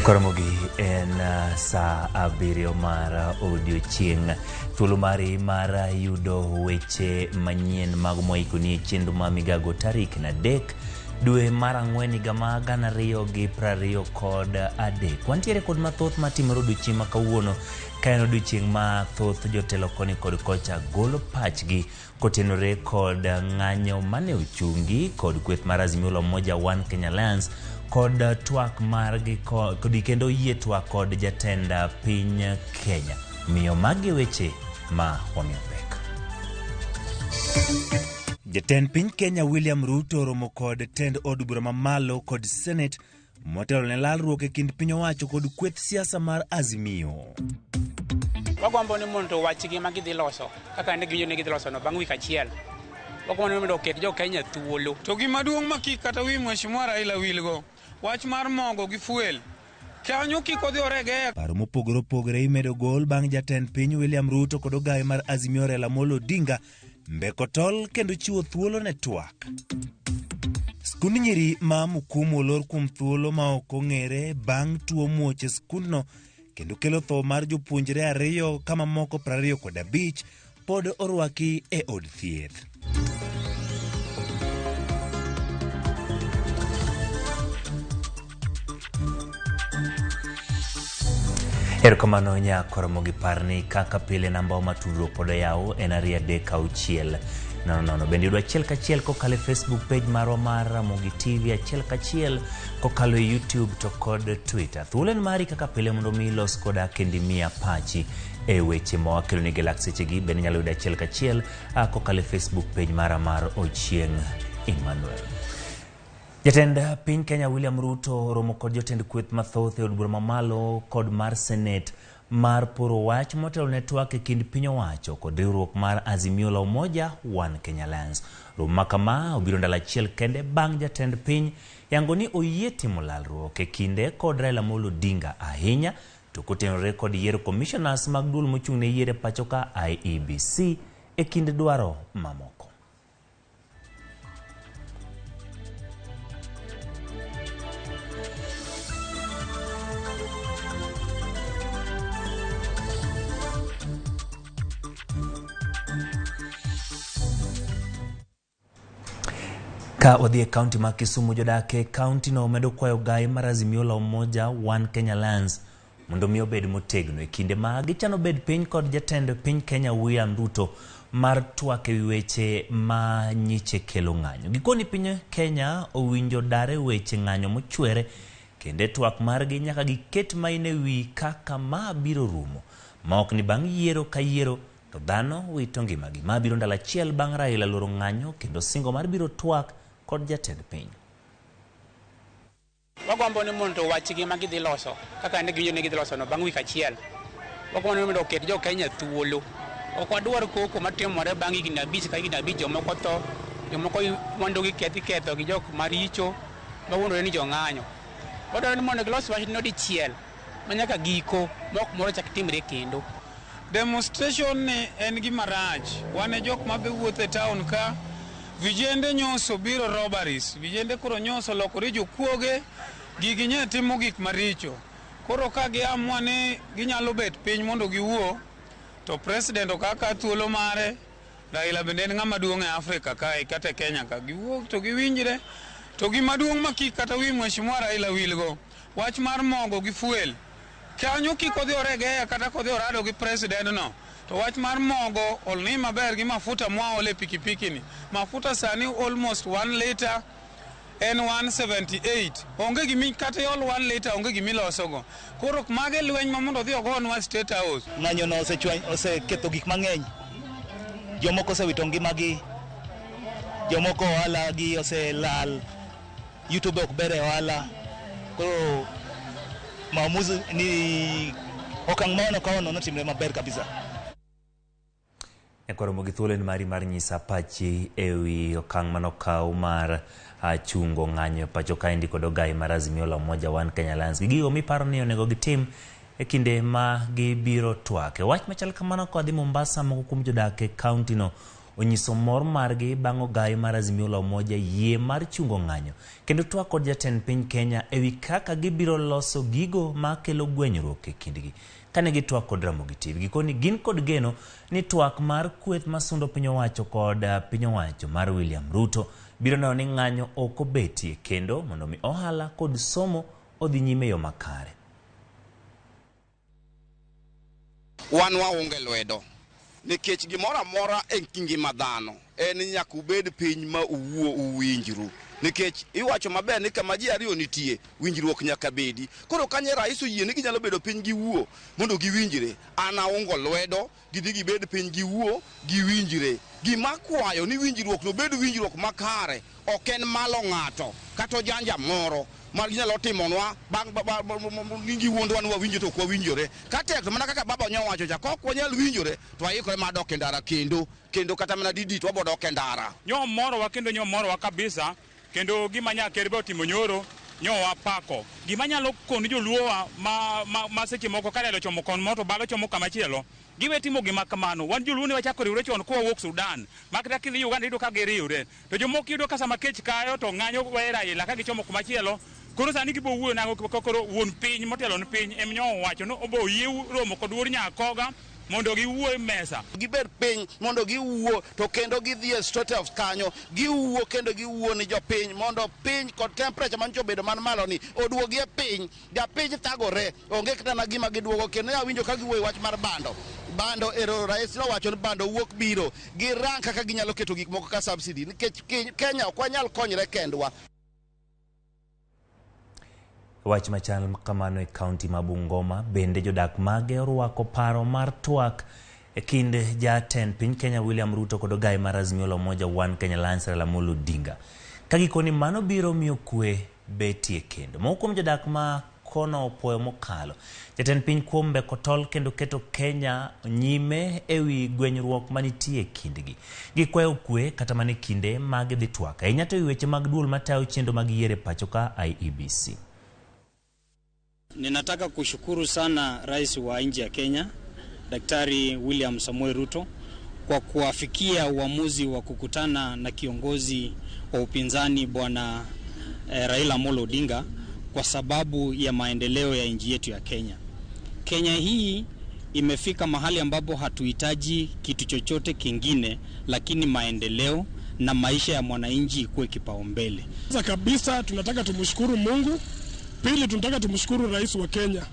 Ramogi en sa abirio mar odiochieng' thuolo mari mar yudo weche manyien mag moikoni chenro ma Migago tarik na 3 dwe mar ang'wen higa ma 2023. Wantiere kod mathoth matimore odiochieng' ma kawuono ka en odiochieng' ma thoth jotelo koni kod kocha golo pachgi kotenore kod ng'anyo mane ochungi kod kweth mar Azimio la Umoja One Kenya Alliance kod twak margi kod kendo yie twak kod jatenda piny Kenya. Miyo magi weche ma wamiyo pek. Jatend piny Kenya William Ruto romo kod tend od bura mamalo kod Senate motelo ne lalruok e kind piny owacho kod kweth siasa mar Azimio. Wagombo ni mondo wachgi ma gidhi loso kaka ne giwinjo ni gidhi loso no bang' wik achiel. Wagombo ni mondo oket jo Kenya thuolo. To gima duong' makik kata wi Mheshimiwa Raila wilgo wach mar mogo gi fuel kanyo kik odhi orege. Paro mopogore opogore imedo gol bang' jatend piny William Ruto kod ogawe mar Azimio Raila Amolo Odinga mbeko tol kendo chiwo thuolo ne twak. Skund nyiri ma Mukumu olor kuom thuolo ma ok ong'ere bang' tuo muoche skundno kendo kelo tho mar jopuonjre 2 kama moko 25 pod orwaki e od thieth. Erokamano nyako Ramogi parni kaka pile namba matudruok pod yawo en 236 nono. Bende yudo achiel kachiel kokalo e Facebook page marwa mar Ramogi TV, achiel kachiel kokalo e YouTube to kod Twitter. Thuolen mari kaka pile mondo mi los koda kendi mia pachi e weche mawakelo ni Galaxy chegi. Bende nyalo yudo achiel kachiel kokalo e Facebook page mara mar Ochieng' Emmanuel. Jatend piny Kenya William Ruto romo kod jotend kweth mathoth e od bura mamalo kod mar Senate mar poro wach motelo ne twak e kind piny owacho kod riwruok mar Azimio la Umoja One Kenya Alliance. Romo makama obiro ndalo achiel kende bang' jatend piny yango ni oyie timo lalruok e kinde kod Raila Amolo Odinga ahinya to kotenore kod yiero commissioners mag duol mochung' ne yiero pacho ka IEBC e kinde dwaro mamoko. Ka odhi e kaunti ma Kisumu, jodake kaunti no medo kwayo gaye mar Azimio la Umoja One Kenya Alliance mondo mi obed motegno e kinde ma gichano bed piny kod jatend piny Kenya William Ruto mar twak e weche ma nyiche kelo ng'anyo. Gikoni piny Kenya owinjo dare weche ng'anyo mochwere kende twak margi nyaka giket maine wi kaka ma biro rumo ma ok ni bang' yiero ka yiero to dhano wito ngimagi. Ma biro ndalo achiel bang' Raila loro ng'anyo kendo singo mar biro twak kod jatend piny. Wagombo ni mondo wachgi ma gidhi loso kaka ne giwinjo ni gidhi loso no bang' wik achiel. Wagombo ni mondo oket jo Kenya thuolo. Ok wadwar koko matimore bang' higni 5 ka higni 5 jomoko tho, jomoko mondo ketho gi jok maricho mawuondore ni jong'anyo. Wadwaro ni mondo gilos wach no dichiel manyaka giko mok moro chak timre kendo. Demonstration ni en gima rach. Wan e jok ma be wuotho e town ka vijende nyoso biro robberies. Vijende koro nyoso lokore jokuoge gigi nye timo gik maricho. Koro ka giamua ni ginyalo bet piny mondo giwuo to president okaka thuolo mare. Raila bende en ng'ama duong' e Afrika ka kata Kenya ka giwuok to giwinjre to gima duong' makik kata wi Mheshimiwa Raila wilgo wach mar mogo gi fuel kanyo kiko dhi orege kata kodhi orado gi president no to wach mar mogo olni maber gi mafuta mwaole pikipiki ni mafuta sani almost 1 liter en 178 onge gimi kata yol 1 liter onge gimi losogo koro mage lweny ma mondo dhi ogonwa State House. Ng'anyo no oseketho gik mang'eny, jomoko osewito ngimagi, jomoko ohala gi oselal, YouTube ok ber e ohala, koro maamuzi ni okang' maono kaono notimre maber kabisa. Ekoromo gi thuolo mari mar nyisa pachi ewi okang' manokaw mar chungo ng'anyo pacho ka indi kod ogai mar Azimio la Umoja One Kenya Alliance gi gigo miparo ni onego gitim e kinde ma gibiro twak. Wach machal kamano kodhi Mombasa, moko kuom jodak e kaunti no onyiso mor margi bang' ogai mar Azimio la Umoja yie mar chungo ng'anyo kendo twak kod jatend piny Kenya ewi kaka gibiro loso gigo makelo gwenyruok e kindgi. Kane gitwak kod Ramogi TV gikoni gin kod geno ni twak mar kweth masundo piny owacho kod piny owacho mar William Ruto biro neno ni ng'anyo ok obetie kendo mondo mi ohala kod somo odhi nyime yo makare. Wan waonge lwedo nikech gimoro amora e ngima dhano en nyaka ubed piny ma uwinjru nikech iwacho maber ni kama ji ariyo nitie winjruok nyaka bedi. Koro kanye rais oyie ni ginyalo bedo piny giwuo mondo giwinjre, an aongo lwedo gidhi gibed piny giwuo giwinjre. Gima kwayo ni winjruok no bed winjruok makare, ok en malo ng'ato kata janja moro mar ginyalo timonwa bang' giwuondwa ni wawinjo to kwa winjore kata to mana kaka baba nyawacho cha kok wanyal winjore to aikore ma dok e ndara kendo kata mana didi to wabodok e ndara nyom moro wa kendo nyom moro wa kabisa kendo gima nya kerbe otimo nyoro nyowa pako gima nyalo koni joluowa ma seche moko kare chomo kon moto balo chomo kamachielo giwe timo gima kamano. Wan joluo ne wachako riwre chon ko wuok Sudan makata kili Uganda ido ka giriwre to jomoko ido ka sama kech kayo to ng'anyo wera ila ka gichomo kumachielo. Koro sani gibo wuo nango kokoro wuon piny motelo ni piny em nyo wacho no obo yiu romo kod wuor nyakoga mondo giwuo e mesa giber piny mondo giwuo to kendo gidhi e State House kanyo giwuo kendo giwuo ni jopiny mondo piny kod temperature mancho bedo man malo ni oduogi e piny japiny thagore onge kata na gima giduogo kendo ya winjo ka giwuo wach mar bando ero rais no wacho ni bando wuok biro girang kaka ginyalo keto gik moko ka subsidy nikech Kenya ok wanyal konyre kendwa. Wach machal kamano e kaunti ma Bungoma bende jodak mage orwako paro mar twak e kind jatend piny Kenya William Ruto kod ogai mar Azimio la Umoja One Kenya Alliance Ramogi Odinga ka gikoni mano biro miyo kwe betie kendo. Moko kuom jodak ma kono opoyo mokalo jatend piny kuombe kotol kendo keto Kenya nyime ewi gwenyruok manitie kindgi gikwayo kwe kata mane kinde mag dhi twak ahinya to weche mag duol matayo chendo mag yiere pacho ka IEBC. Ninataka kushukuru sana rais wa nchi ya Kenya Daktari William Samoei Ruto kwa kuafikia uamuzi wa kukutana na kiongozi wa upinzani bwana Raila Amolo Odinga kwa sababu ya maendeleo ya nchi yetu ya Kenya. Kenya hii imefika mahali ambapo hatuhitaji kitu chochote kingine lakini maendeleo na maisha ya mwananchi kuwe kipaumbele. Kwanza kabisa tunataka tumshukuru Mungu. Pili tunataka tumshukuru rais wa Kenya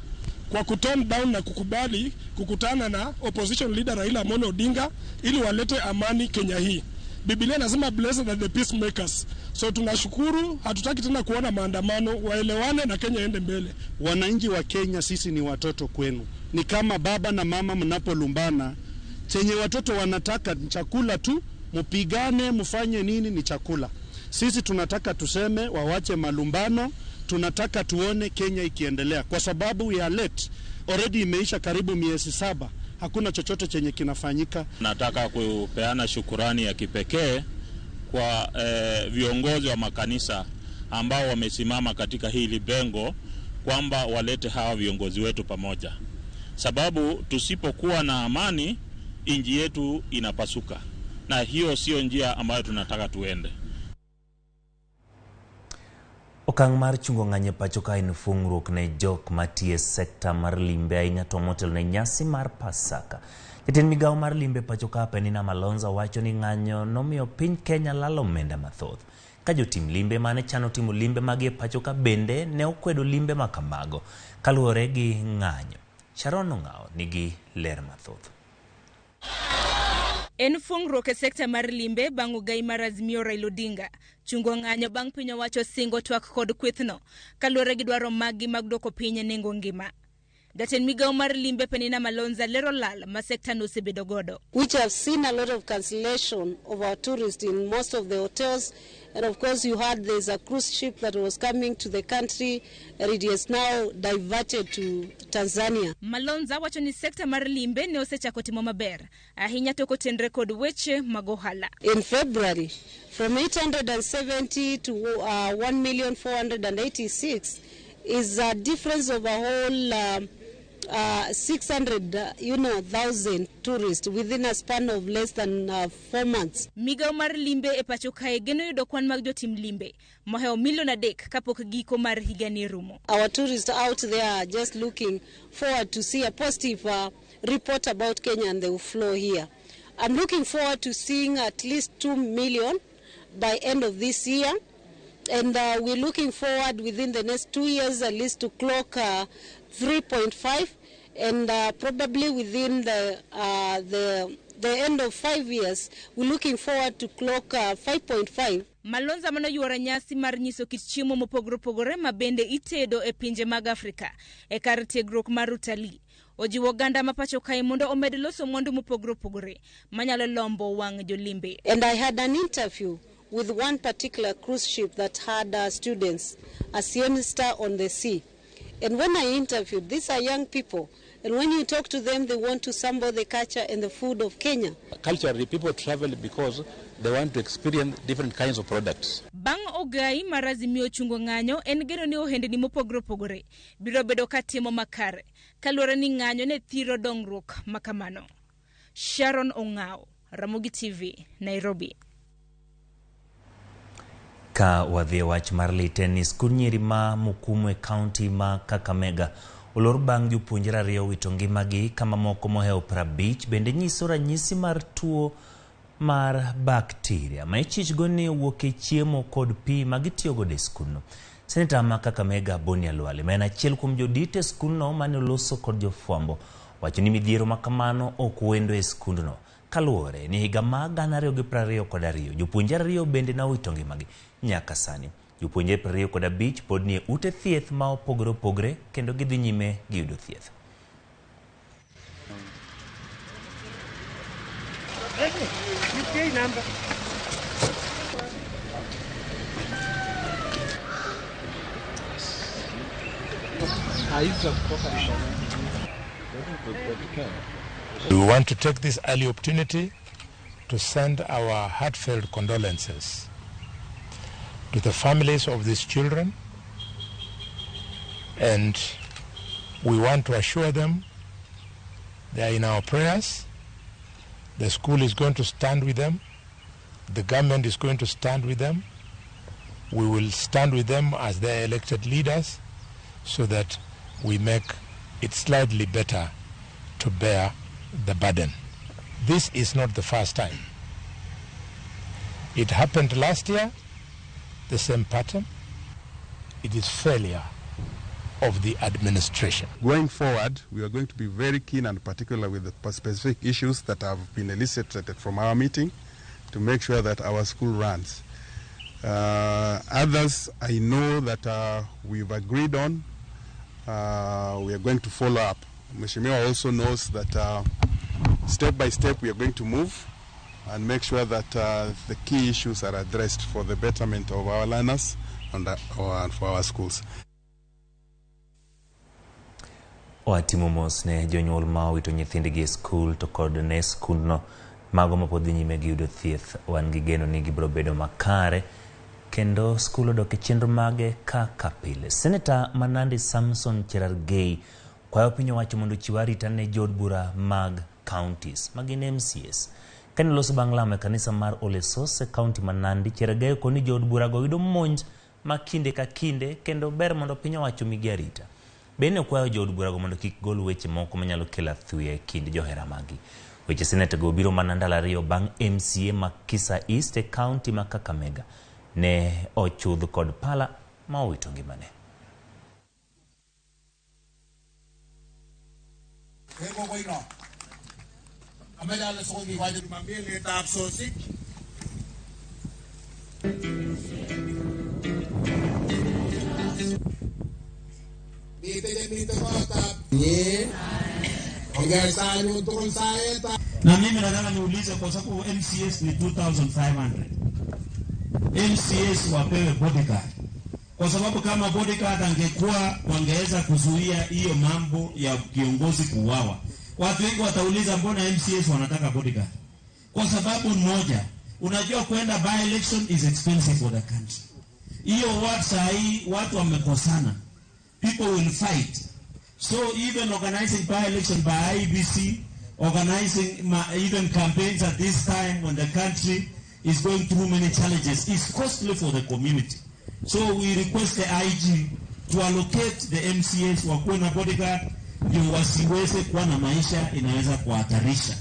kwa kuturn down na kukubali kukutana na opposition leader Raila Amolo Odinga ili walete amani Kenya hii. Biblia inasema blessed are the peacemakers. So tunashukuru, hatutaki tena kuona maandamano, waelewane na Kenya ende mbele. Wananchi wa Kenya sisi ni watoto kwenu. Ni kama baba na mama mnapolumbana, chenye watoto wanataka chakula tu, mpigane, mfanye nini ni chakula. Sisi tunataka tuseme wawache malumbano. Tunataka tuone Kenya ikiendelea kwa sababu ya late already imeisha karibu miezi 7 hakuna chochote chenye kinafanyika. Nataka kupeana shukurani ya kipekee kwa viongozi wa makanisa ambao wamesimama katika hili bengo kwamba walete hawa viongozi wetu pamoja, sababu tusipokuwa na amani nchi yetu inapasuka na hiyo sio njia ambayo tunataka tuende. Okang' mar chungo ng'anyo pacho ka en fungruok ne jok matie sekta mar limbe ahinya to motelo ne nyasi mar Pasaka. Jatend migawo mar limbe pacho ka Penina Malonza wacho ni ng'anyo nomiyo piny Kenya lalo omenda mathoth. ka jotim limbe mane chano timo limbe mag pacho ka bende ne okwedo limbe ma kamago kaluwore gi ng'anyo. Sharon Ong'ao nigi ler mathoth. En fungruok e sekta mar limbe bang' ugai mar Azimio Raila Odinga chungo ng'anyo bang' piny owacho singo twak kod kwethno kaluwore gi dwaro maggi mag dwoko piny nengo ngima. Jatend Migago mar limbe Penina Malonza lero lal ma sekta no osebedo godo. Which have seen a lot of cancellation of our tourists in most of the hotels, and of course you heard there's a cruise ship that was coming to the country and it is now diverted to Tanzania. Malonza wacho ni sekta mar limbe ne osechako timo maber ahinya to kotenre kod weche mag ohala. In February from 870 to 1,486 is a difference of a whole 600,000 tourists within a span of less than 4 months. Migago mar limbe e pacho kae geno yudo kwan mag jotim limbe moheo milion 3 kapok giko mar higani rumo. Our tourists out there are just looking forward to see a positive report about Kenya and they will flow here. I'm looking forward to seeing at least 2 million by end of this year. And we're looking forward within the next 2 years at least to clock 3.5, and probably within the end of 5 years we're looking forward to clock 5.5. Malonza mano yuora nyasi mar nyiso kit chiemo mopogore opogore ma bende itedo e pinje mag Afrika e kar tiegruok mar utalii. Ojiwo ganda ma pacho kae mondo omed loso mwandu mopogore opogore manyalo lombo wang' jolimbe. And I had an interview with one particular cruise ship that had students, a siesta on the sea. And when I interviewed, these are young people, and when you talk to them, they want to sample the culture and the food of Kenya. Culturally, people travel because they want to experience different kinds of products. Bang' ogai mar Azimio chungo ng'anyo en geno ni ohendni mopogore opogore biro bedo katimo makare kaluwore ni ng'anyo ne thiro dongruok makamano. Sharon Ong'ao, Ramogi TV, Nairobi. Ka wadhi wach mar tennis kunyiri ma Mukumu e kaunti ma Kakamega olor bang' jopuonjre 2 wito ngimagi kama moko moheo 50 bende nyiso ranyisi mar tuo mar bakteria ma ichichgo ni wuok e chiemo kod pi ma gitiyogo e skulno. Seneta ma Kakamega Boni Alwale ma en achiel kuom jodite e skulno mane oloso kod jofwambo wacho ni midhiero ma kamano ok wendo e skundno kaluwore ni higa ma 2022 jopuonjre 2 bende na wito ngimagi nyaka sani. Jopuonjre 25 pod nie ute thieth ma opogore opogore kendo gidhi nyime gi yudo thieth. We want to take this early opportunity to send our heartfelt condolences to the families of these children, and we want to assure them they are in our prayers. The school is going to stand with them. The government is going to stand with them. We will stand with them as their elected leaders so that we make it slightly better to bear the burden. This is not the first time. It happened last year, the same pattern. It is failure of the administration. Going forward, we are going to be very keen and particular with the specific issues that have been elicited from our meeting to make sure that our school runs. Others I know that we've agreed on, we are going to follow up. Mheshimiwa also knows that step by step we are going to move and make sure that the key issues are addressed for the betterment of our learners and for our schools. Watimo mos ne jonyuol ma wito nyithindgi e skul to kod ne skundno mago mapodhi nyime gi yudo thieth. Wan gi geno ni gibiro bedo makare kendo skul odok e chenro mage kaka pile. Seneta Manandi Samson Cherargei kwayo piny owacho mondo chiw arita ne jod bura mag counties magin MCS. Kane loso bang' lamo e kanisa mar Ole Sos e kaunti ma Nandi, Cherargei koni jod bura go yudo monj ma kinde ka kinde kendo ber mondo piny owacho migi arita. Bende kwayo jod bura go mondo kik gol weche moko manyalo kelo athuye kind johera magi. Weche seneta go biro mana ndalo 2 bang' MCA ma Kisa East e kaunti ma Kakamega ne ochudh kod pala ma owito ngimane. Na mimi nataka niulize kwa sababu MCS ni 2500. MCS wapewe bodyguard. Kwa sababu kama bodyguard angekuwa wangeweza kuzuia hiyo mambo ya kiongozi kuuawa. Watu wengi watauliza mbona MCS wanataka bodyguard? Kwa sababu moja, unajua kwenda by election is expensive for the country. Hiyo watu sahi watu wamekosana. People will fight. So even organizing by election by IBC, organizing even campaigns at this time when the country is going through many challenges is costly for the community. So we request the IG to allocate the MCAs wakuwe na bodyguard ndio wasiweze kuwa na maisha inaweza kuhatarisha.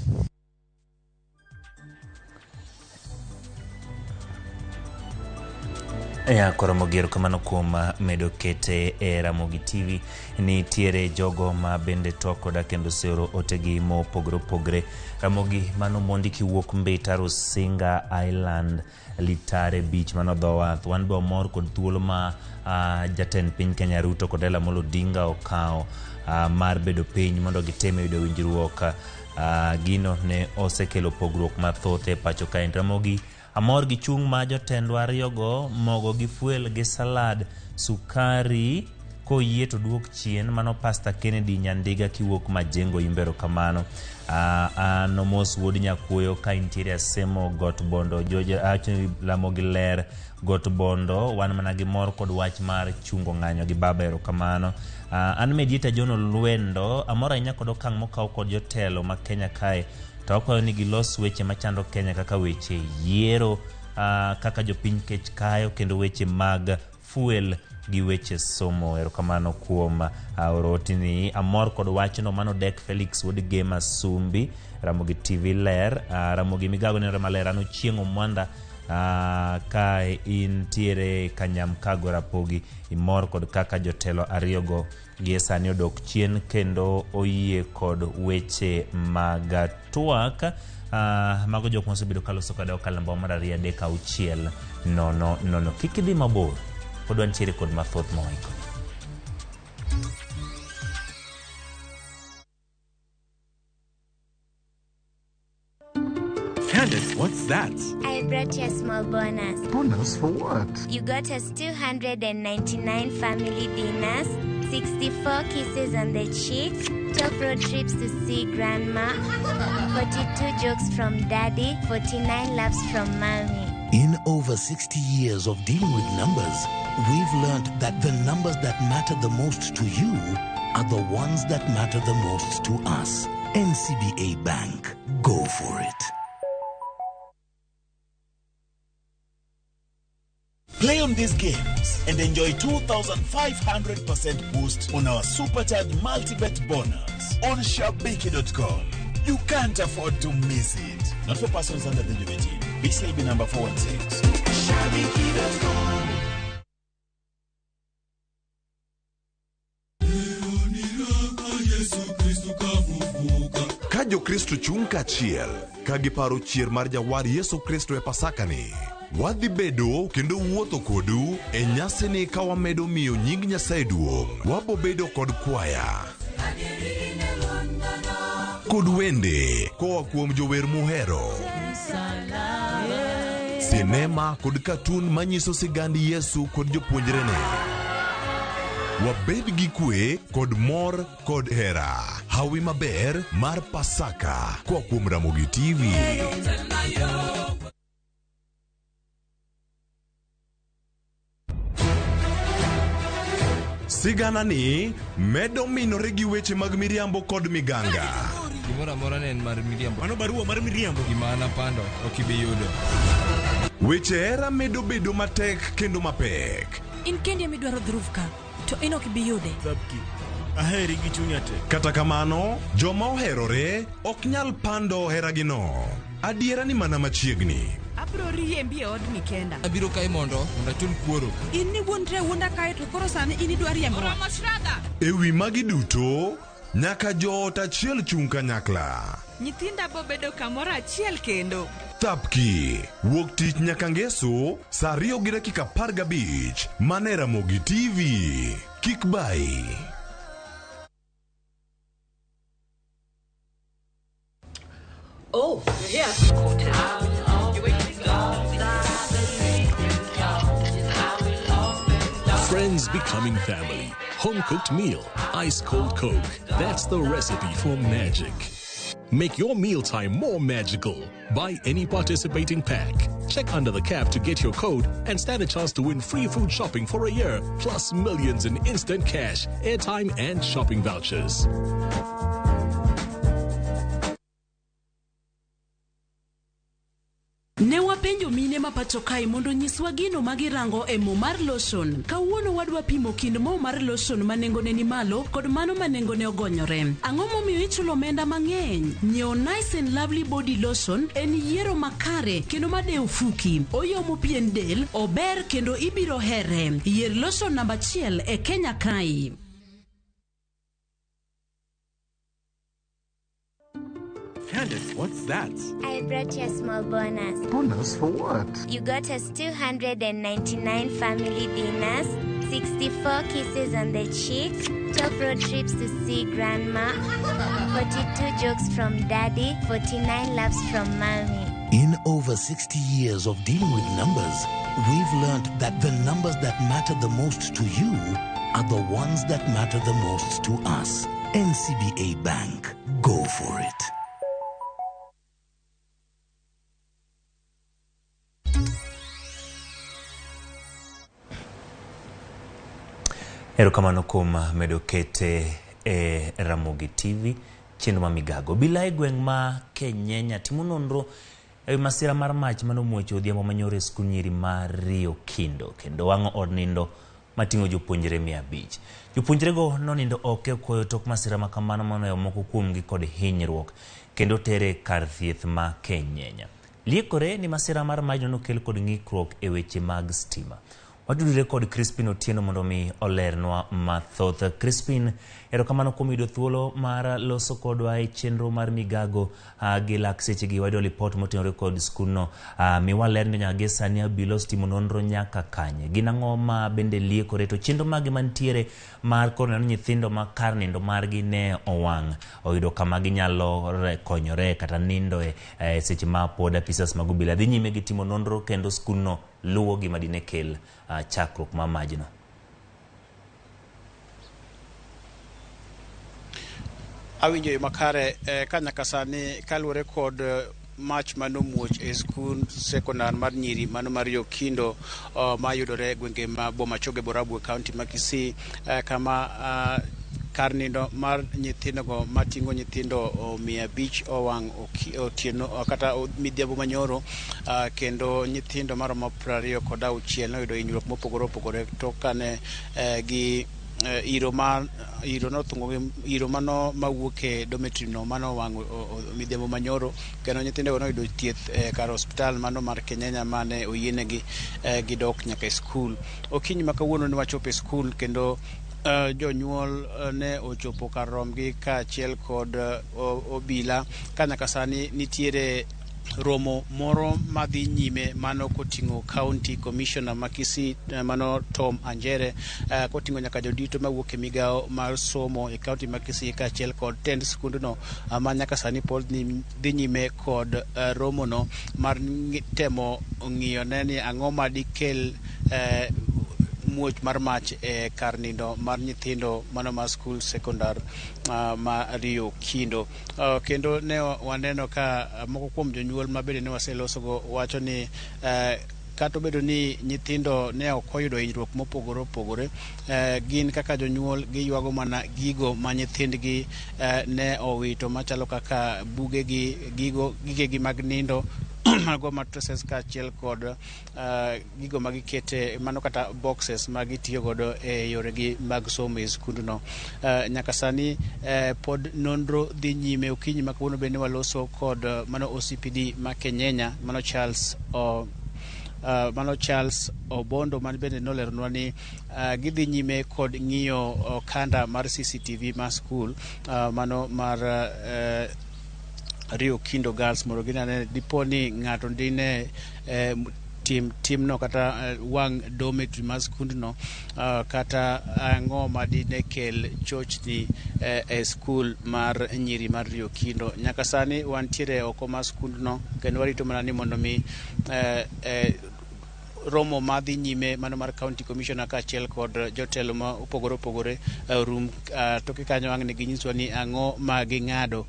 Ya Ramogi erokamano kuom medo kete e Ramogi TV. Ni tiere jogo ma bende tokoda kendo sero otegi mopogore opogore. Ramogi mano mondi kiwuok Mbita Rusinga Island Litare Beach mano dho wath. Wan be omor kod thuolo ma jatend piny Kenya Ruto kod Raila Amolo Odinga okao mar bedo piny mondo giteme yudo winjruok. Gino ne osekelo pogruok mathoth e pacho ka. Ramogi amor gi chung ma jotendwa ariyogo, mogo gi fuel gi salad, sukari koyie to duok chien. Mano Pastor Kennedy Nyandiga kiwuok Majengo Imbero kamano. Ano mos wuod nyakuoyo ka intiere Asemo Got Bondo Ramogi ler Got Bondo. Wan mana gi mor kod wach mar chungo ng'anyo gi baba erokamano. An Medieta Jono Lwendo amor ahinya kod okang' mokaw kod jotelo ma Kenya kae. To okwayo ni gilos weche machando Kenya kaka weche yiero, kaka jopiny kech kayo, kendo weche mag fuel gi weche somo. Erokamano kuom orotini. Amor kod wachno mano Dek Felix wuod Gema Sumbi, Ramogi TV ler. Ramogi Migago nere maler. Ano chieng'o mwanda ka intiere Kanyamkago Rapogi. Imor kod kaka jotelo ariyogo gie sani odok chien kendo oyie kod weche mag twak mago jok mosebedo kaloso kode okalamba mar 3-6 kik idhi mabor, pod wantiere kod mathoth moiko. Candace, what's that? I brought you a small bonus. Bonus for what? You got us 299 family dinners, 64 kisses on the cheek, 12 road trips to see grandma, 42 jokes from daddy, 49 laughs from mommy. In over 60 years of dealing with numbers, we've learned that the numbers that matter the most to you are the ones that matter the most to us. NCBA Bank. Go for it. Play on these games and enjoy 2,500% boost on our Supercharged Multi-Bet bonus on Shabiki.com. You can't afford to miss it. Not for persons under the age of 18. BCLB number 416. Shabiki.com. Ka Jo-Kristo chung kachiel, ka giparo chier mar Jawar Yesu Kristo e Pasakani, wadhi bedo kendo wuotho kodu e nyasini ka wamedo miyo nying Nyasaye duong'. Wabo bedo kod kwaya kod wende koa kuom jower muhero, sinema kod katun manyiso sigand Yesu kod jopuonjrene. Wabed gi kwe kod mor kod hera. Hawi maber mar Pasaka koa kuom Ramogi TV. Sigana ni medo minore gi weche mag miriambo kod miganga. Gimora mora ne en mar miriambo. Mano barua mar miriambo. Gimana pando okibiyudo. Weche hera medo bedo matek kendo mapek. In kendi midwaro dhurufka to ino kibiyude. Zabki. Aheri gi chunya te. Kata kamano, joma oherore ok nyal pando heragino. Adiera ni mana machiegni. Abro riembi e od ni kenda. Abiro kai mondo achul kuoro. In ni wuon tre wuonda kae to koro sani in idwa riembo. Ewi magi duto, nyaka joot achiel chung kanyakla. Nyithinda bo bedo kamoro achiel kendo. Tapki, wuok tich nyaka ngeso, saa 2:15 mane Ramogi TV. Kik bai. Oh, you're here. Friends becoming family. Home-cooked meal. Ice-cold Coke. That's the recipe for magic. Make your mealtime more magical. Buy any participating pack. Check under the cap to get your code and stand a chance to win free food shopping for a year, plus millions in instant cash, airtime, and shopping vouchers. Ne wapenjo mine ma pacho kae mondo nyiswa gino magirango e mo mar lotion. Kawuono wadwa pimo kind mo mar lotion manengone ni malo kod mano manengone ogonyore. Ang'o momiyo ichulo omenda mang'eny? Nyiewo Nice and Lovely Body Lotion en yiero makare kendo madeo fuki. Oyomo pien del, ober kendo ibiro here. Yier lotion namba 1 e Kenya kae. Candace, what's that? I brought you a small bonus. Bonus for what? You got us 299 family dinners, 64 kisses on the cheek, 12 road trips to see grandma, 42 jokes from daddy, 49 laughs from mommy. In over 60 years of dealing with numbers, we've learned that the numbers that matter the most to you are the ones that matter the most to us. NCBA Bank. Go for it. Erokamano kuom medo kete e Ramogi TV chenro ma Migago. Bila e gweng' ma Kenyenya timo nonro e masira mar mach manomuocho odhiambo manyoro e skul nyiri mar Rio Kindo kendo wang'o od nindo mating'o jopuonjre 500. Jopuonjrego nonindo oke koyo tok masira ma kamano manoyo moko kuomgi kod hinyruok kendo tere kar thieth ma Kenyenya. Liekore ni masira mar mach nokel kod ng'ikruok e weche mag stima. Wadudire kod Crispin Otieno mondo mi olernwa mathoth. Crispin, erokamano kuom yudo thuolo mar loso kodwa e chenro mar Migago gi lak sechegi. Wayudo lipot motenore kod skulno. Mi walerne nyaka sani abilo timo nonro nyaka kanye. Gin ang'o ma bende liekore to chenro magi mantiere mar kono nyithindo ma kar nindo margi ne owang'. Oyudo kama ginyalo konyore kata nindo e seche ma pod apisas mag obila dhi nyime gi timo nonro kendo skulno luwo gima dine kel chakruok ma majno. Awinjo makare kanyaka sani kaluwore kod mach manomuoch e skul sekondar mar nyiri mano mar Rio Kindo mayudore gwenge ma Bomachoge Borabu County ma Kisii kama kar nindo mar nyithindogo mating'o nyithindo 500 owang' otieno kata midhiambo manyoro kendo nyithindo maromo 26 noyudo hinyruok mopogore opogore to kane gi iro mano mawuok e dormitory no mano wang'o midhiambo manyoro kendo nyithindo noyudo thieth kar hospital mano mar Kenyenya mane oyienegi gidok nyaka e skul. Okinyi ma kawuono ne wachopo e skul kendo jonyuol ne ochopo kar romgi kaachiel kod obila ka nyaka sani nitiere romo moro madhi nyime mano koting'o county commissioner ma Kisii mano Tom Anjere koting'o nyaka jodito mawuok e migao mar somo e county ma Kisii kaachiel kod tend skundno ma nyaka sani pod dhi nyime kod romono mar temo ng'iyo ne ni ang'o madikel muoch mar mach e kar nindo mar nyithindo mano mar skul sekondar ma Rio Kindo. Kendo ne waneno ka moko kuom jonyuol ma bende ne waselosogo wacho ni kata obedo ni nyithindo ne ok oyudo hinyruok mopogore opogore, gin kaka jonyuol giywago mana gigo ma nyithindgi ne owito machalo kaka bugegi, gigegi mag nindo mago mattresses kaachiel kod gigo magikete mano kata boxes magitiyo godo e yoregi mag somo e skundno. Nyaka sani pod nonro dhi nyime. Okinyi ma kawuono bende waloso kod mano OCPD ma Kenyenya, mano Charles Obondo, man bende noleronwa ni gidhi nyime kod ng'iyo kanda mar CCTV mar skul mano mar Rio Kindo Girls mondo ginane dipo ni ng'ato dine timno kata wang' dormitory mar skundno kata ang'o madine kel chochni e skul mar nyiri mar Rio Kindo. Nyaka sani wantiere oko mar skundno kendo warito mana ni mondo mi romo madhi nyime mano mar county commissioner kaachiel kod jotelo ma opogore rum toke kanyo ang' ne ginyiswa ni ang'o ma ging'ado.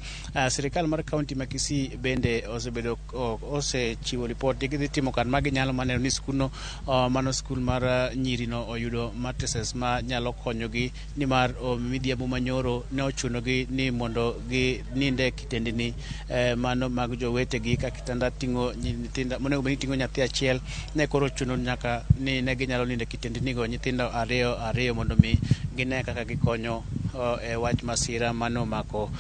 Sirikal mar county ma Kisii bende osechiwo ripot ni gidhi timo kan maginyalo maneno ni skulno mano skul mar nyirino oyudo mattresses ma nyalo konyogi, nimar midhiambo manyoro ne ochunogi ni mondo gininde kitendni mano mag jowetegi ka kitanda ting'o nyithindo monego bed ni ting'o nyathi achiel, ne koro nyaka ni ne ginyalo ninde kitendnigo nyithindo ariyo mondo mi gine kaka gikonyo e wach masira mano mako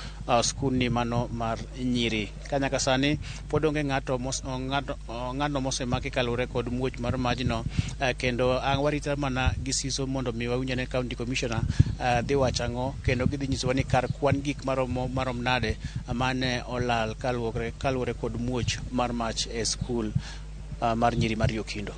skul mano mar nyiri. Ka nyaka sani pod onge ng'atno mosemaki kalure kod muoch mar majno, kendo warita mana gi siso mondo mi wawinj ne county commissioner dhi wacho ang'o, kendo gidhi nyisowa ni kar kwan gik marom nade mane olal kaluwore kod muoch mar mach e skul mar nyiri mar Rio Kindo.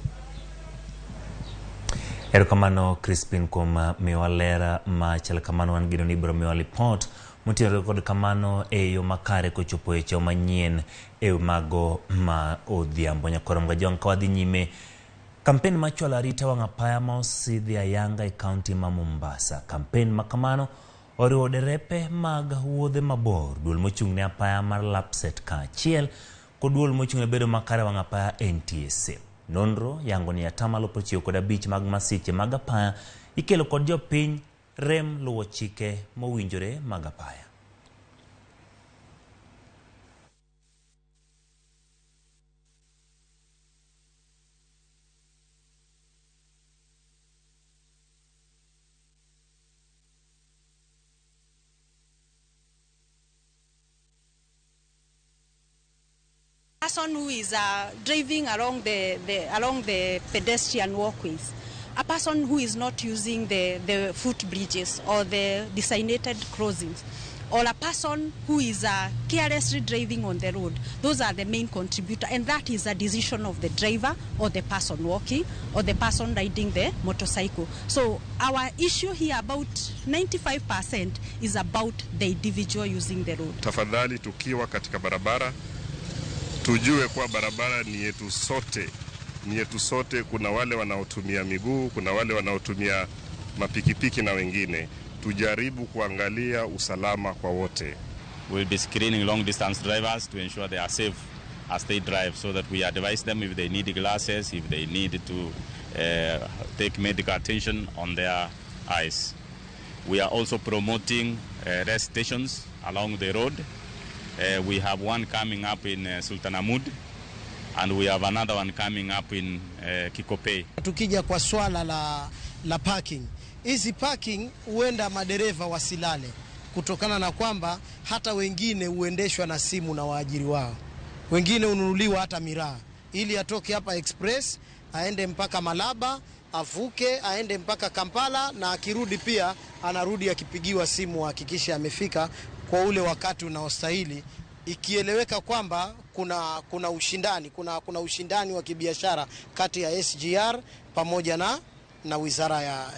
Erokamano Crispin kuom miwa lera machal kamano. Wan gino ni biro miwa report motiore kod kamano e yo makare kochopo e chao manyien e mago ma odhiambo. Nyakorom ga jong kawadhi nyime kampen machwalo arita wang' apaya ma osidhi ayanga e kaunti ma Mombasa. Kampen makamano oriwo derepe mag wuodhe mabor, duol mochung' ne apaya mar Lapset kaachiel kod duol mochung' ne bedo makare wang' apaya NTSA. Nonro yango ni 95% mag masiche mag apaya ikelo kod jopiny rem luwo chike mowinjore mag apaya. Person who is driving along the pedestrian walkways, a person who is not using the footbridges or the designated crossings, or a person who is carelessly driving on the road, those are the main contributor, and that is a decision of the driver or the person walking or the person riding the motorcycle. So our issue here, about 95% is about the individual using the road. Tafadhali tukiwa katika barabara tujue kwa barabara ni yetu sote. Kuna wale wanaotumia miguu, kuna wale wanaotumia mapikipiki na wengine. Tujaribu kuangalia usalama kwa wote. We'll be screening long distance drivers to ensure they are safe as they drive, so that we advise them if they need glasses, if they need to take medical attention on their eyes. We are also promoting rest stations along the road. We have one coming up in Sultanahmud, and we have another one coming up in Kikopey. Tukija kwa swala la parking, hizi parking huenda madereva wasilale kutokana na kwamba hata wengine huendeshwa na simu na waajiri wao. Wengine ununuliwa hata miraa ili atoke hapa express aende mpaka Malaba, avuke aende mpaka Kampala, na akirudi pia anarudi akipigiwa simu hakikisha amefika kwa ule wakati unaostahili, ikieleweka kwamba kuna ushindani wa kibiashara kati ya SGR pamoja na wizara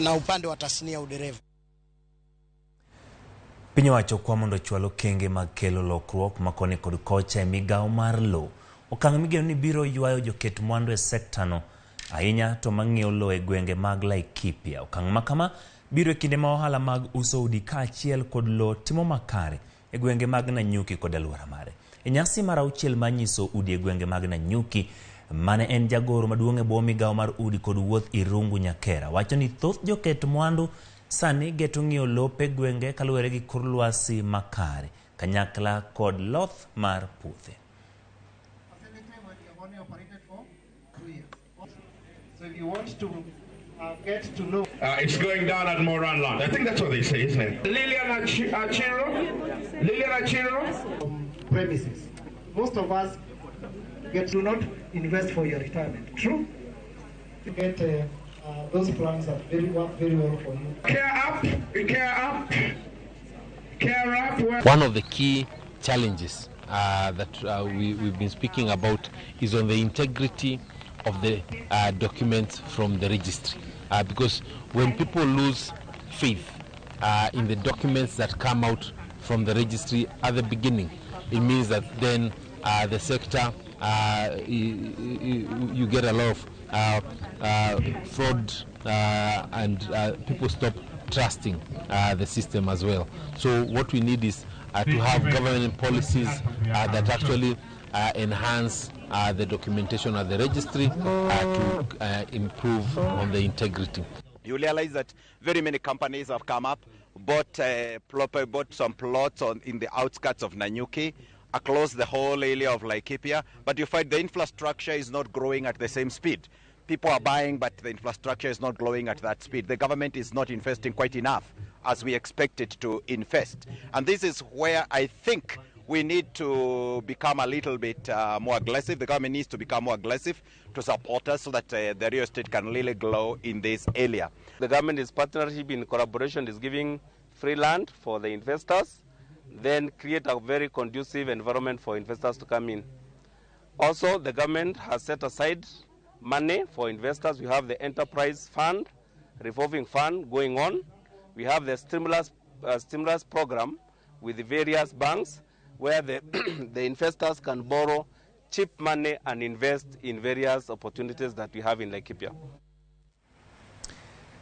na upande wa tasnia udereva. Piny owacho kwa mondo chwalo kenge mag kelo lokruok makoni kod kocha e Migago mar lo. Okang' migeno ni biro ywayo joket mwandu e sektano ahinya to mang'iewo lo e gwenge mag Laikipia. Okang' makama biro e kinde ma ohala mag uso udi kaachiel kod lo timo makare e gwenge mag Nanyuki kod alwora mare. E nyasi mar auchiel manyiso udi e gwenge mag Nanyuki, mane en jagoro maduong' e bwo migawo mar udi kod wuoth Irungu Nyakera wacho ni thoth joket mwandu sani geto ng'iyo lope gwenge kaluwore gi kor lwasi makare kanyakla kod loth mar puothe. only operated for 2 years. So if you want to get to know... it's going down at Moran Land. I think that's what they say, isn't it? Lilian Achiro? Premises. Most of us do not invest for your retirement. True? You get those plans that work very well for you. Care up. One of the key challenges that we've been speaking about is on the integrity of the documents from the registry. Because when people lose faith in the documents that come out from the registry at the beginning, it means that then the sector, you get a lot of fraud and people stop trusting the system as well. So what we need is to have government policies that actually enhance the documentation at the registry to improve on the integrity. You realize that very many companies have come up, bought some plots in the outskirts of Nanyuki, across the whole area of Laikipia, but you find the infrastructure is not growing at the same speed. People are buying, but the infrastructure is not growing at that speed. The government is not investing quite enough as we expect it to invest. And this is where I think we need to become a little bit more aggressive. The government needs to become more aggressive to support us so that the real estate can really grow in this area. The government is partnership in collaboration is giving free land for the investors, then create a very conducive environment for investors to come in. Also, the government has set aside money for investors. We have the enterprise fund, revolving fund going on. We have the stimulus program with the various banks where the investors can borrow cheap money and invest in various opportunities that we have in Laikipia.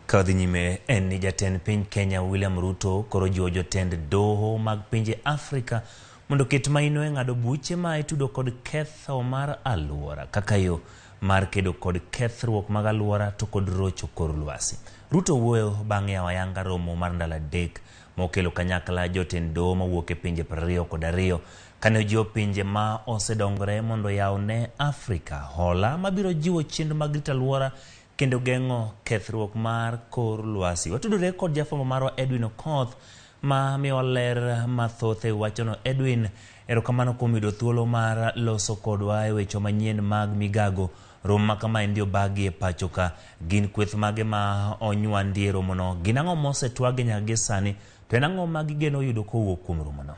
Kadhi nyime en ni jatend piny Kenya William Ruto koro jiwo jotend doho mag pinje Afrika mondo ket maino e ng'ado buche ma itudo kod ketho mar alwora kaka yo mar kedo kod kethruok mag alwora to kod rocho kor lwasi. Ruto wuoyo bang'e awayanga romo mar ndalo adek mokelo kanyakla jotend doho mawuok e pinje 22 kane ojiwo pinje ma osedongore mondo yaw ne Afrika hola mabiro jiwo chenro mag rito alwora kendo geng'o kethruok mar kor lwasi. Watudore kod jafwambo marwa Edwin Okoth ma miwa ler mathoth e wachono. Edwin, erokamano kuom yudo thuolo mar loso kodwa e weche manyien mag Migago. Romo ma kama ndio bagi e pacho ka gin kweth mage ma onywandi e romono. Gin ang'o mosetwage nyaka sani to en ang'o ma gigeno yudo kowuok kuom romono?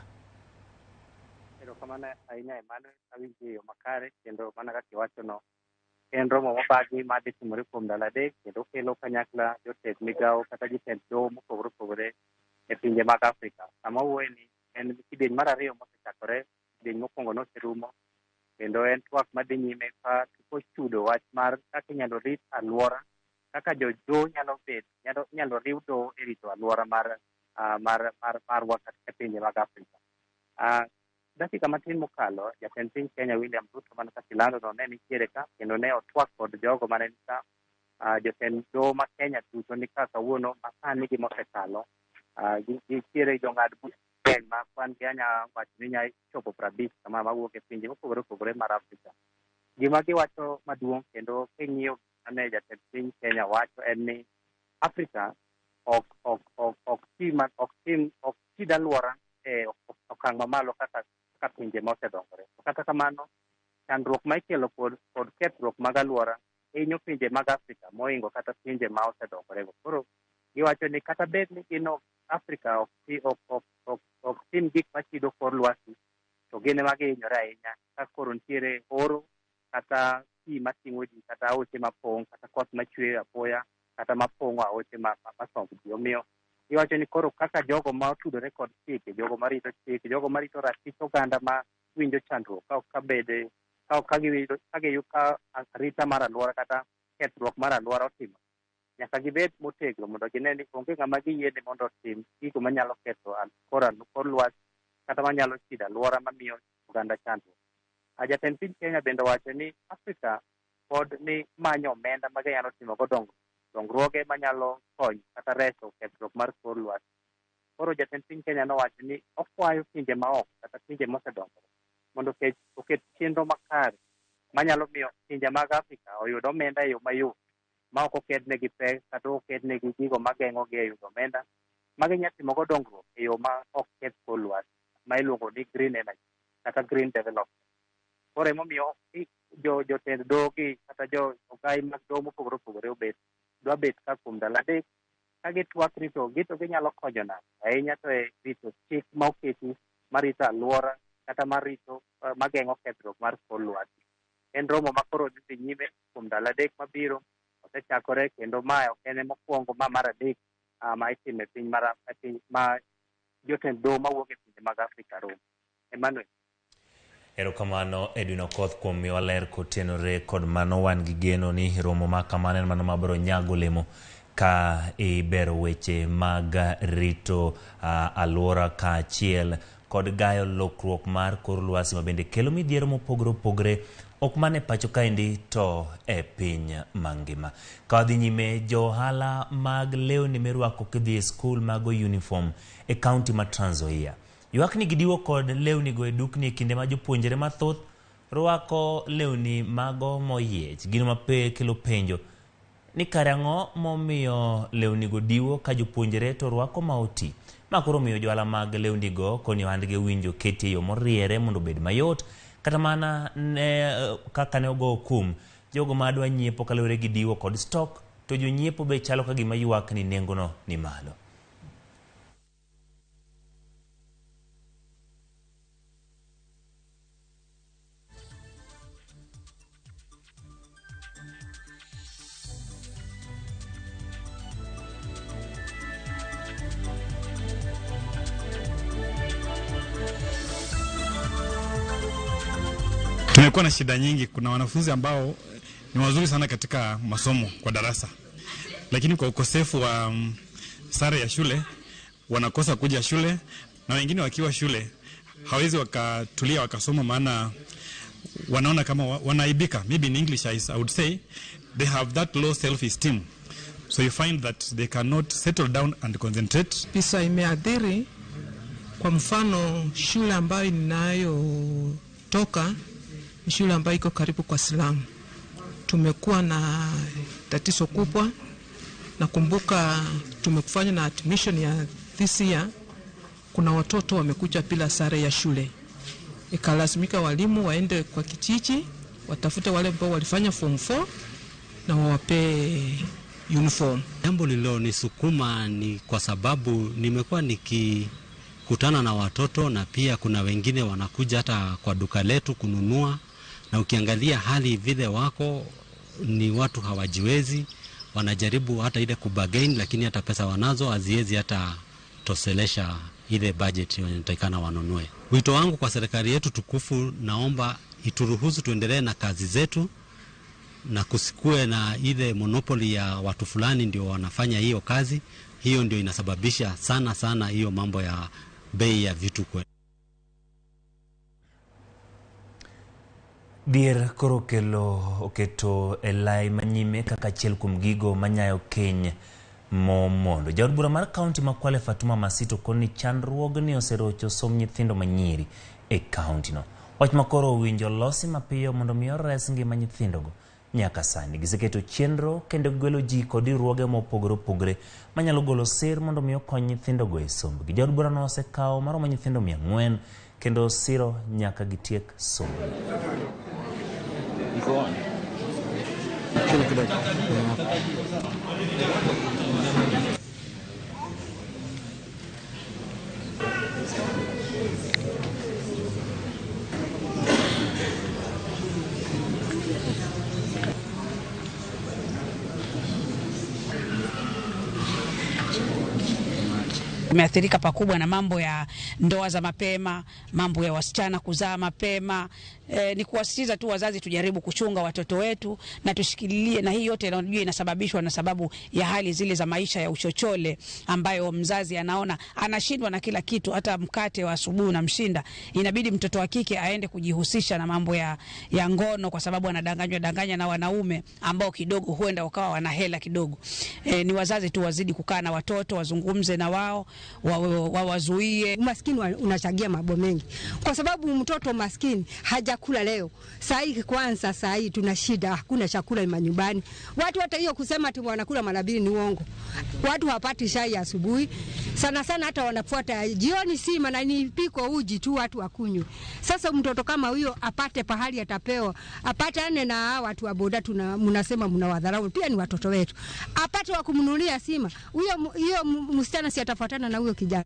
Erokamano ahinya Emmanuel, awinjo yo makare kendo mana kaka iwachono en romo mobagi madhi timore kuom ndalo adek kendo kelo kanyakla jotend migawo kata jotend doho mopogore opogore e pinje mag Afrika. Sama wuoye ni en kidieny mar ariyo mosechakore, kidieny mokwongo noserumo kendo en twak madhi nyime ka ochudo wach mar kaka inyalo rit alwora, kaka jodoho nyalo riw doho e rito alwora marwa e pinje mag Afrika. Dakika matin mokalo, jatend piny Kenya William Ruto man kasilando ne nitiere ka kendo ne otwak kod jogo mane ni ka jotend doho ma Kenya duto ni ka kawuono masani gi mosekalo nitiere jong'ad buche ma kwan gi anya wacho ni nya chopo 50 kama mawuok e pinje mopogore opogore mar Afrika. Gima giwacho maduong' kendo king'iyo ane jatend piny Kenya wacho en ni Afrika ok tid alwora e okang' mamalo kaka pinje mosedongore. Kata kamano, chandruok ma ikelo kod kethruok mag alwora hinyo pinje mag Afrika moingo kata pinje ma osedongore. Koro giwacho ni kata bed ni gino Afrika ok tim gik machido kor lwasi, to gin ema gihinyore ahinya ka koro nitiere oro kata pi mating'o ji kata aoche mapong' kata koth machwe apoya kata mapong'o aoche masomb ji. Omiyo giwacho ni koro kaka jogo ma otudore kod chike, jogo marito chike, jogo marito ratich oganda ma winjo chandruok ka giyudo ka arita mar alwora kata kethruok mar alwora otimo, nyaka gibed motegno mondo gine ni onge ng'ama giyiene mondo otim gigo manyalo ketho kor lwasi kata manyalo chido alwora mamiyo oganda chandruok. Jatend piny Kenya bende wacho ni Afrika pod ni manyo omenda ma ginyalo timo go dongruoge manyalo konyo kata reso kethruok mar kor lwasi. Koro jatend piny Kenya nowacho ni okwayo pinje maoko kata pinje mosedongore mondo oket chenro makare manyalo miyo pinje mag Afrika oyud omenda e yo mayot ma ok okednegi pek kata okednegi gigo mageng'ogi e yudo omenda ma ginyalo timogo dongruok e yo ma ok keth kor lwasi ma iluongo ni green energy kata green development. Koro emomiyo jotend dogi kata jo ogai mag doho mopogore opogore dwa bet ka kuom ndalo adek ka gitwak rito to ginyalo konyo nang' ahinya to e rito chik ma oketi marito alwora kata marito mageng'o kethruok mar kor lwasi. En romo ma koro dhi nyime kuom ndalo adek mabiro, osechakore kendo ma ok en mokwongo ma mar adek ma itimo e piny ma jotend doho mawuok e pinje mag Afrika romo. Emmanuel. Erokamano Edwin Okoth kuom miwa ler kotenore kod mano. Wan gi geno ni romo ma kamano en mano mabiro nyago olemo ka ibero weche mag rito alwora kaachiel kod gayo lokruok mar kor lwasi mabende kelo midhiero mopogore opogore ok mane pacho kaendi to e piny mangima. Ka wadhi nyime, jo ohala mag lewni mirwako kidhi e skul mag uniform e kaunti ma Trans Nzoia ywak ni gidiwo kod lewni go e dukni e kinde ma jopuonjre mathoth rwako lewni mago moyiech. Gino mape kelo penjo ni kare ang'o momiyo lewni go diwo ka jopuonjre to rwako ma oti. Ma koro miyo johala mag lewni go koni ohandgi winjo ketie yo moriere mondo obed mayot kata mana kaka ne ogo kum jogo madwa nyiepo kalure gi diwo kod stock to jonyiepo be chalo ka gima ywak ni nengono ni malo. Tumekuwa na shida nyingi. Kuna wanafunzi ambao ni wazuri sana katika masomo kwa darasa, lakini kwa ukosefu wa sare ya shule wanakosa kuja shule, na wengine wakiwa shule hawezi wakatulia wakasoma, maana wanaona kama wanaibika. Maybe in English I would say they have that low self-esteem, so you find that they cannot settle down and concentrate. Pisa imeathiri, kwa mfano shule ambayo ninayotoka shule ambayo iko karibu kwa Slamu. Tumekuwa na tatizo kubwa. Nakumbuka tumekufanya na admission ya this year, kuna watoto wamekuja bila sare ya shule. Ikalazimika walimu waende kwa kijiji watafute wale ambao walifanya form 4 na wawape uniform. Jambo lililonisukuma ni kwa sababu nimekuwa nikikutana na watoto, na pia kuna wengine wanakuja hata kwa duka letu kununua, na ukiangalia hali vile wako ni watu hawajiwezi, wanajaribu hata ile kubagain, lakini hata pesa wanazo haziwezi hata toselesha ile budget inayotakana wanunue. Wito wangu kwa serikali yetu tukufu, naomba ituruhusu tuendelee na kazi zetu na kusikue na ile monopoly ya watu fulani ndio wanafanya hiyo kazi. Hiyo ndio inasababisha sana hiyo mambo ya bei ya vitu kwetu. Dier koro kelo oketo elai manyime kaka achiel kuom gigo manyayo keny momondo. Jaod bura mar kaunti ma Kwale Fatuma Masito koni chandruogni oserocho som nyithindo manyiri e kaunti no. Wach makoro owinjo losi mapiyo mondo miyo res ngima nyithindogo. Nyaka sani giseketo chenro kendo gwelo ji kod riwruoge mopogore opogore manyalo golo sir mondo miyo kony nyithindogo e sombgi. Jaod bura no osekawo maromo nyithindo 400 kendo siro nyaka gitiek somo. Go on. Tumeathirika pakubwa na mambo ya ndoa za mapema, mambo ya wasichana kuzaa mapema. Ni kuwasisitiza tu wazazi tujaribu kuchunga watoto wetu na tushikililie, na hii yote unajua inasababishwa na sababu ya hali zile za maisha ya uchochole ambayo mzazi anaona anashindwa na kila kitu, hata mkate wa asubuhi unamshinda. Inabidi mtoto wa kike aende kujihusisha na mambo ya ngono kwa sababu anadanganya na wanaume ambao kidogo huenda wakawa wana hela kidogo. Ni wazazi tu wazidi kukaa na watoto, wazungumze na wao, wawazuie. Umaskini unachagia mambo mengi, kwa sababu mtoto maskini hajakula leo. Saa hii tuna shida, hakuna chakula manyumbani. Watu hata hiyo kusema ati wanakula mara mbili ni uongo. Watu hawapati chai asubuhi. Sana hata wanafuata jioni sima na nipiko uji tu watu wakunywe. Sasa mtoto kama huyo apate pahali atapewa, apatane na watu wa boda mnasema mnawadharau, pia ni watoto wetu. Apate wa kumnunulia sima. Huyo msichana si atafuatana na huyo kijana.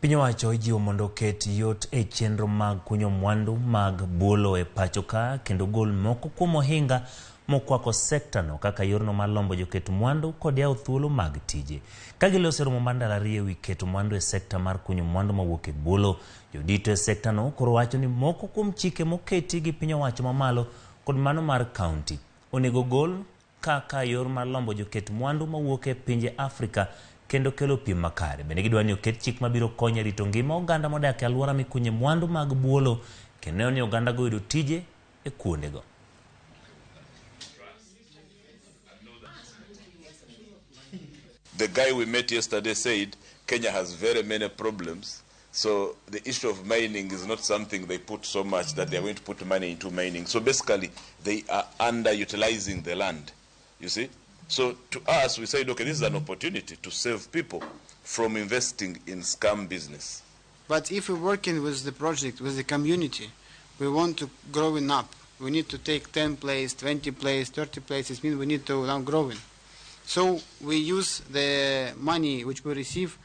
Piny owacho ijiwo mondo oket yot e chenro mag kunyo mwandu mag buolo e pacho ka kendo gol moko kuom ohinga mokwako sekta no kaka yorno mar lombo joket mwandu kod yawo thuolo mag tije. Ka giloso romo mar ndalo ariyo ewi keto mwandu e sekta mar kunyo mwandu mawuok e buolo, jodito e sekta no koro wacho ni moko kuom chike moketi gi piny owacho mamalo kod mano mar kaunti onego gol kaka yor mar lombo joket mwandu mawuok e pinje Afrika kendo kelo piem makare. Bende gidwa ni oket chik mabiro konyo rito ngima oganda modak e alwora mikunye mwandu mag buolo kendo ni oganda go yudo tije e kuondego. The guy we met yesterday said Kenya has very many problems, so the issue of mining is not something they put so much that they are going to put money into mining. So basically, they are underutilizing the land, you see. So to us, we said, okay, this is an opportunity to save people from investing in scam business. But if we're working with the project, with the community, we want to grow up. We need to take 10 places, 20 places, 30 places. Means we need to now growing. So we use the money which we receive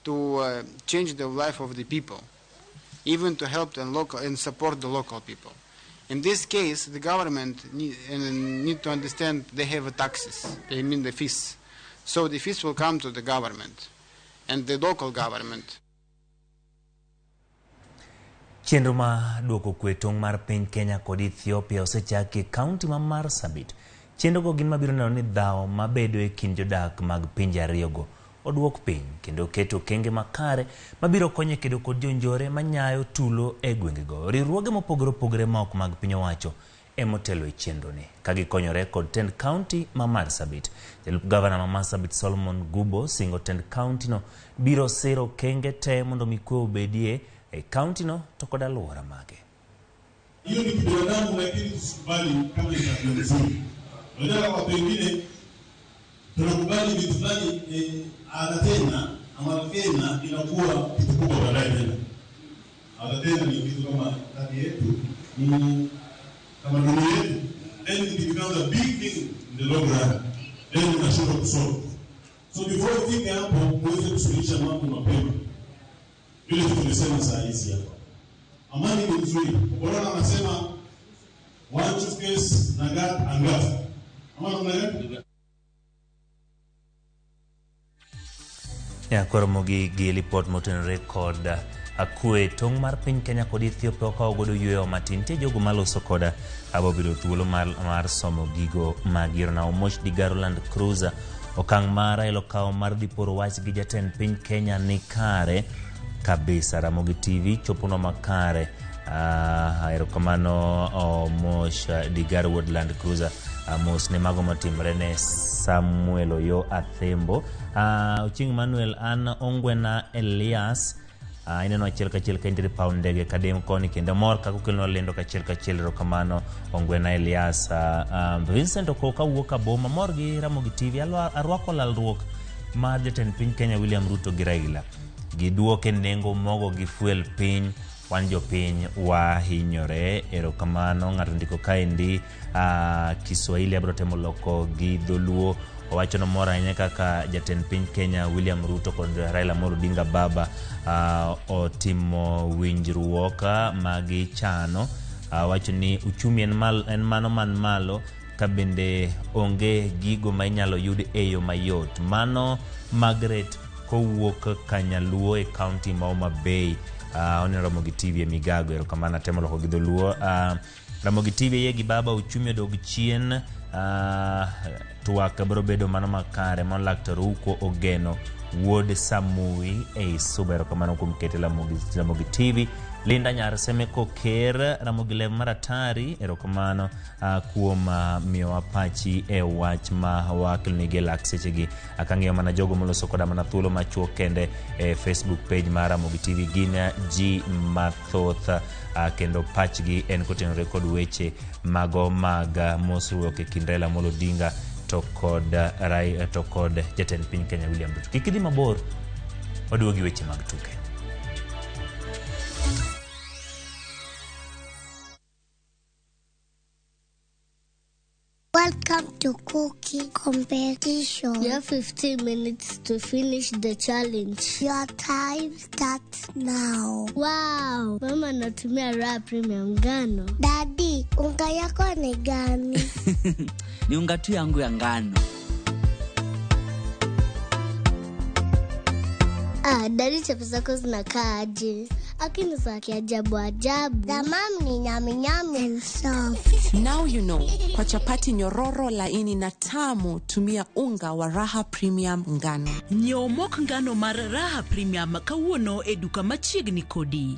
to change the life of the people, even to help the local and support the local people. In this case, the government need to understand they have taxes, they mean the fees. So the fees will come to the government and the local government. Chenro ma duoko kwe tong' mar piny Kenya kod Ethiopia osechaki kaunti ma Marsabit. Chenro go gin mabiro neno ni dhawo mabedo e kind jodak mag pinje ariyogo oduok piny kendo keto kenge makare mabiro konyo kedo kod jonjore manyayo tulo e gwengego. Riwruoge mopogore opogore ma ok mag piny owacho emotelo e chenro ni ka gikonyore kod tend kaunti ma Marsabit. Jalup gavana ma Marsabit Solomon Gubo singo tend kaunti no biro siro kenge te mondo mikwe obedie e kaunti no to kod alwora mage. Hiyo ni kibinadamu, lakini tusikubali kama ni tabia nzuri. Unajua kwa pengine tunakubali vitu fulani atatena ama tena inakuwa kitu kubwa baadaye tena. Atatena ni kitu kama tabia yetu, ni kama dunia yetu. Then it becomes a big thing in the long run. Then tunashindwa kusolve. So before ufike hapo muweze kusuluhisha mambo mapema. Vile tulisema saa hizi hapa. Amani ni nzuri. Bora anasema one chief case na gap angafu. Ramogi gi lipot motenore kod akwe tong' mar piny Kenya kod Ethiopia okawo godo yweyo matin. Tie jogo maloso koda abobiro thuolo mar somo gigo mag yorna Omosh Digaro Land Cruiser. Okang' mara ilokawo mar diporo wach gi jatend piny Kenya ni kare kabisa. Ramogi TV chopono makare. Erokamano Omosh Digaro Land Cruiser. Mos ne mago matimre ne Samuel Oyo Athembo. Uching Manuel an Ongwena Elias. Ineno achiel kachiel ka indiri paw ndege kadem koni kendo mor kako kelno lendo kachiel kachiel. Erokamano Ongwena Elias. Vincent Okoka wuok Aboma mor gi Ramogi TV arwako lalruok mar jatend piny Kenya William Ruto gi Raila. Giduoke nengo mogo gi fuel piny. Wan jopiny wahinyore. Erokamano ng'ato ndiko kaendi Kiswahili abiro temo loko gi dholuo. Owacho no mora ahinya kaka jatend piny Kenya William Ruto kod Raila Amolo Odinga baba otimo winjruok magi chano. Wacho ni uchumi en mano man malo ka bende onge gigo ma inyalo yud e yo mayot. Mano Margaret kowuok Kanyaluo e kaunti ma Homa Bay. Oni Ramogi TV Migago. Erokamano temo loko gi dholuo. Ramogi TV ye gi baba uchumi odog chien. Tuwaka biro bedo mano makare mon Laktar Uko Ogeno Wood Samui Suba. Erokamano kuom keto Ramogi TV. Linda Nyarsemeko Ker Ramogi Lev Maratari. Erokamano kuom miyo wapachi wach ma wakilnige lak sechegi. Akang'eyo mana jogo moloso koda mana thuolo machuok kende Facebook page mar Ramogi TV gin ji mathoth kendo pachgi en kotenore kod weche mago mag mosruok e kind Raila Amolo Odinga to kod jatend piny Kenya William Ruto. Kik idhi mabor, waduogi weche mag tuke. Welcome to cooking competition. You have 15 minutes to finish the challenge. Your time starts now. Wow! Mama natumia Raha Premium ngano. Daddy, unga yako ni gani? Ni unga tu yangu ya ngano. Daddy, chapa zako zinakaa aje? Akini za kiajabu ajabu. The mom ni nyami nyami and soft. Now you know. Kwa chapati nyororo laini na tamu, tumia unga wa Raha Premium ngano. Nyiew mok ngano mar Raha Premium kawuono e duka machiegni kodi.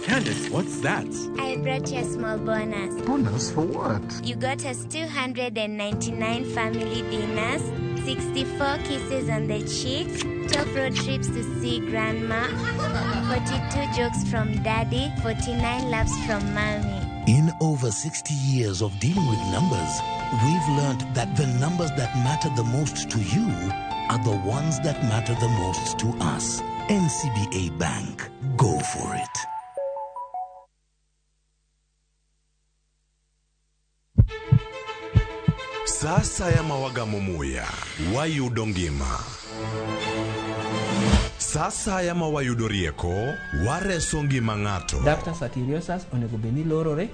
Candace, what's that? I brought you a small bonus. Bonus for what? You got us 299 family dinners, 64 kisses on the cheeks, 12 road trips to see grandma, 42 jokes from daddy, 49 laughs from mommy. In over 60 years of dealing with numbers, we've learned that the numbers that matter the most to you are the ones that matter the most to us. NCBA Bank. Go for it. Sasa ya mawagamo muya, wayudo ngima. Sasa ya mawayudo rieko, wareso ngima ng'ato. Ductus arteriosus onego beni lorore,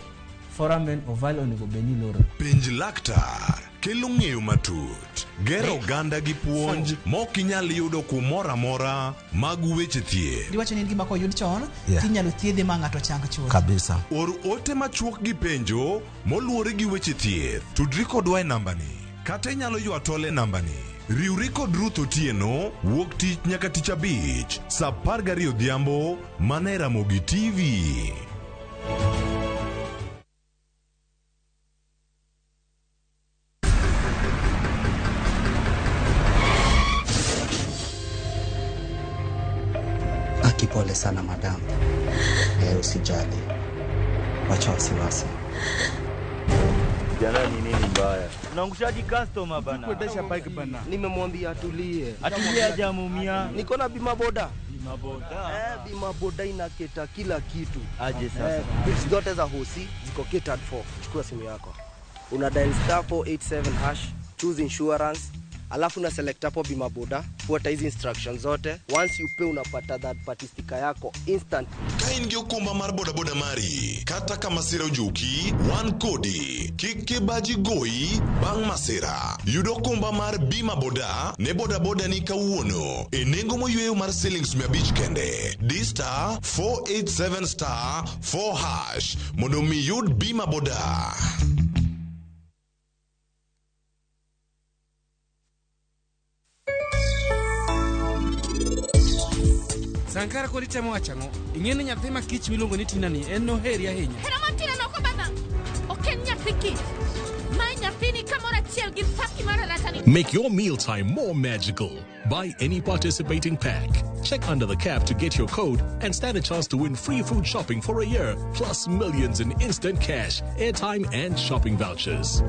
foramen oval onego beni lorore. Penj laktar, kelo ng'eyo matut. Gero ganda gi puonj, mok inyal yudo kumora mora mag weche thieth. Diwacho ni gima koyud chon, tinyalo thiedhe ma ng'ato chang chuth. Kabisa. Or ote machuok gi penjo, moluore gi weche thieth. Tudri kodwa e nambani. Kata inyalo ywa tole nambani. Riwri kod Ruth Otieno, wuok tich nyaka tich abich, saa 12 odhiambo, mana e Ramogi TV. Pole sana madam. Usijali. Wacha wasiwasi. Jana ni nini mbaya? Unaangushaji customer bana. Kuendesha bike bana. Nimemwambia atulie. Atulie hajamumia. Niko na bima boda. Bima boda. Bima boda inaketa kila kitu. Aje sasa. Bills zote za hosi ziko catered for. Chukua simu yako. Una dial *487#, choose insurance. Alafu na select hapo bima boda, fuata hizi instructions zote. Once you pay unapata that party sticker yako instant. Kaingi okumba mar boda boda mari, kata kama sira ujuki, one kodi, kike baji goi, bang masira. Yudo okumba mar bima boda, ne boda boda ni kawuono. E nengo moyweyo mar shillings 100 kende. D*487*4#, mondo mi yud bima boda. Sankara kodi temo wachango. Ing'eni nyathi ma kich miluongo ni Tina ni en noheri ahinya. Hera matina no kobana. Oken nyathi kich. My nyathi ni kamora chiel gi faki mara ratani. Make your mealtime more magical. Buy any participating pack. Check under the cap to get your code and stand a chance to win free food shopping for a year, plus millions in instant cash, airtime and shopping vouchers.